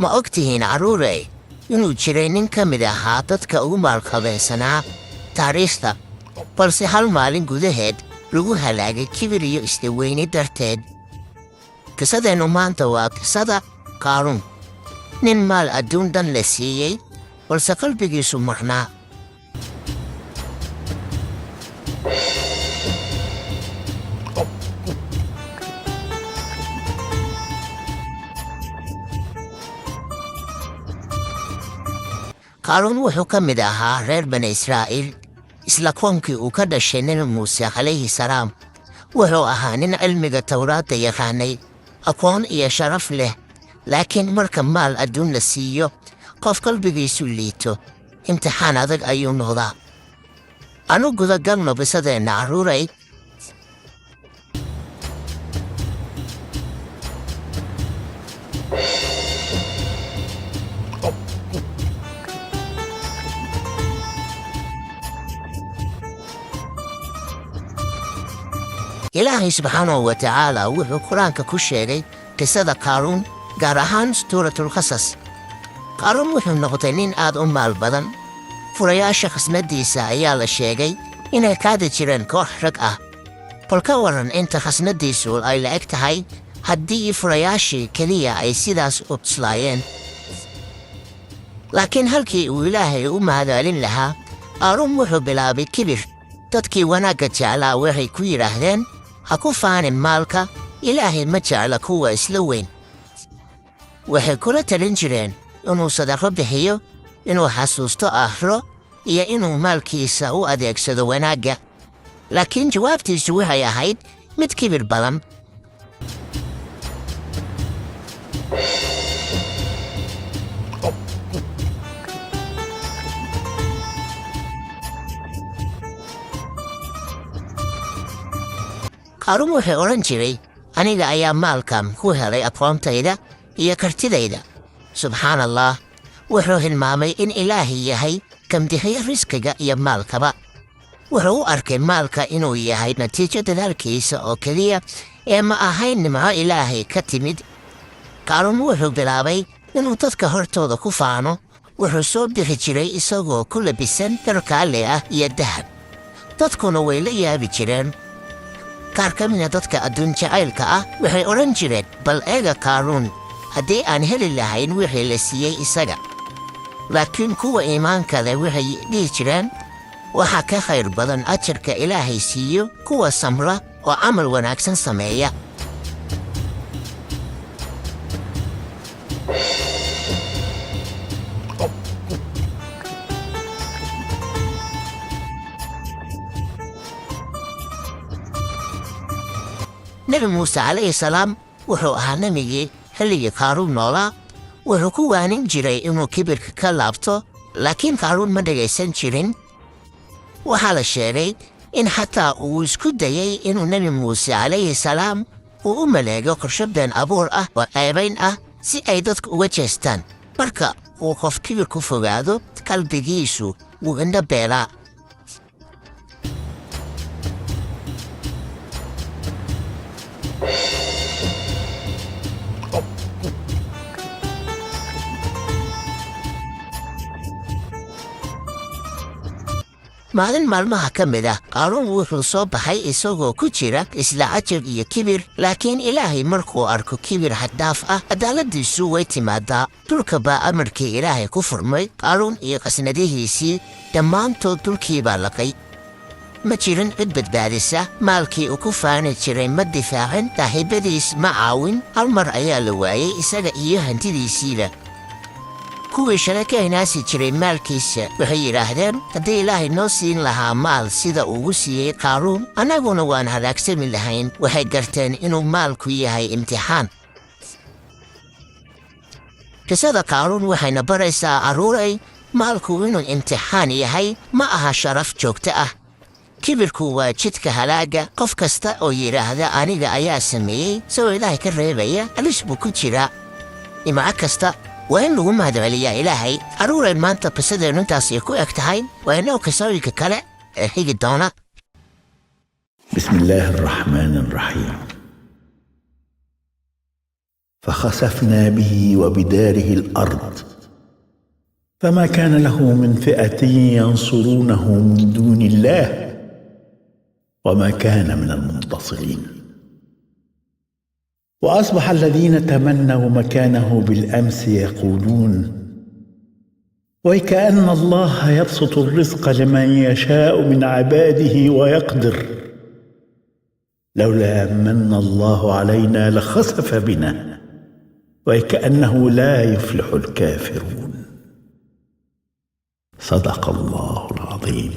Ma ogtihiin carruurey inuu jiray nin ka mid ahaa dadka ugu maalqabeensanaa taariikhda, balse hal maalin gudaheed lagu halaagay kibir iyo isdaweyne darteed. Qisadeennu maanta waa qisada Qaaruun, nin maal adduun dhan la siiyey balse qalbigiisu marnaa. Qaaruun wuxuu ka mid ahaa reer bani Israa'iil, isla koonkii uu ka dhashay Nabi Muuse calayhi salaam. Wuxuu ahaa nin cilmiga Tawraadda yaqaanay, aqoon iyo sharaf leh, laakiin marka maal adduun la siiyo qof qalbigiisu liito, imtixaan adag ayuu noqdaa. Anu gudagalno qisadeenna carruurey. Ilaahay subxaanahu wa tacaala wuxuu qur-aanka ku sheegay qisada Qaaruun, gaar ahaan suuratul Qasas. Qaaruun wuxuu noqday nin aad u maal badan. Furayaasha khasnadiisa ayaa la sheegay inay qaadi jireen koox rag ah. Bal ka waran inta khasnadiisu ay la eg tahay haddii furayaashii keliya ay sidaas u tuslaayeen. Laakiin halkii uu Ilaahay u mahadcelin lahaa, Qaaruun wuxuu bilaabay kibir. Dadkii wanaagga jeclaa waxay ku yidhaahdeen, ha ku faanin maalka, Ilaahay ma jecla kuwa isla weyn. Waxay kula talin jireen inuu sadaqo bixiyo, inuu xasuusto aakhiro, iyo inuu maalkiisa u adeegsado wanaagga. Laakiin jawaabtiisu waxay ahayd mid kibir badan. Qaaruun wuxuu odhan jiray, aniga ayaa maalkan ku helay aqoontayda iyo kartidayda. Subxaan Allah, wuxuu hilmaamay in Ilaahay yahay kan bixiya risqiga iyo maalkaba. Wuxuu u arkay maalka inuu yahay natiijo dadaalkiisa oo keliya, ee ma ahayn nimco Ilaahay ka timid. Qaaruun wuxuu bilaabay inuu dadka hortooda ku faano. Wuxuu soo bixi jiray isagoo ku labisan dhar qaali ah iyo dahab. Dadkuna way la yaabi jireen. Qaar ka mid ah dadka adduun jacaylka ah waxay odhan jireen, bal eega Qaaruun, haddii aan heli lahayn wixii la siiyey isaga. Laakiin kuwa iimaanka leh waxay dhihi jireen, waxaa ka khayr badan ajarka Ilaahay siiyo kuwa samra oo camal wanaagsan sameeya. Nabi Muuse calayhi salaam wuxuu ahaa nabigii xilligii Qaaruun noolaa. Wuxuu ku waanin jiray inuu kibirka ka laabto, laakiin Qaaruun ma dhagaysan jirin. Waxaa la sheegay in xataa uu isku dayay inuu Nabi Muuse calayhi salaam uu u maleego qorshe been abuur ah oo ceebayn ah si ay dadku uga jeestaan. Marka uu qof kibir ku fogaado, qalbigiisu wuu indho beelaa. Maalin maalmaha ka mid ah, Qaaruun wuxuu soo baxay isagoo ku jira isla cajab iyo kibir, laakiin Ilaahay markuu arko kibir xad-dhaaf ah, cadaaladiisu way timaadaa. Dhulka baa amarkii Ilaahay ku furmay. Qaaruun iyo qasnadihiisii dhammaantood dhulkii baa laqay. Ma jirin cid badbaadisa. Maalkii uu ku faani jiray ma difaacin, saaxiibadiis ma caawin. Hal mar ayaa la waayey isaga iyo hantidiisiiba. Kuwii shalay ka hinaasi jiray maalkiisa waxay yidhaahdeen, haddii Ilaahay noo siin lahaa maal sida ugu siiyey Qaaruun, annaguna waan halaagsami lahayn. Waxay garteen inuu maalku yahay imtixaan. Qisada Qaaruun waxayna baraysaa carruurey, maalku inuu imtixaan yahay ma aha sharaf joogto ah. Kibirku waa jidka halaaga. Qof kasta oo yidhaahda aniga ayaa sameeyey isagoo Ilaahay ka reebaya, halis buu ku jiraa. Imco kasta waa in lagu mahadceliyaa Ilaahay. Carruureen maanta qisadeennu intaasay ku eg tahay. Waa inoo qisooyinka kale ee xigi doona. بسم الله الرحمن الرحيم فخسفنا به وبداره الأرض فما كان له من فئة ينصرونه من دون الله وما كان من المنتصرين. وأصبح الذين تمنوا مكانه بالأمس يقولون ويكأن الله يبسط الرزق لمن يشاء من عباده ويقدر لولا من الله علينا لخسف بنا ويكأنه لا يفلح الكافرون. صدق الله العظيم.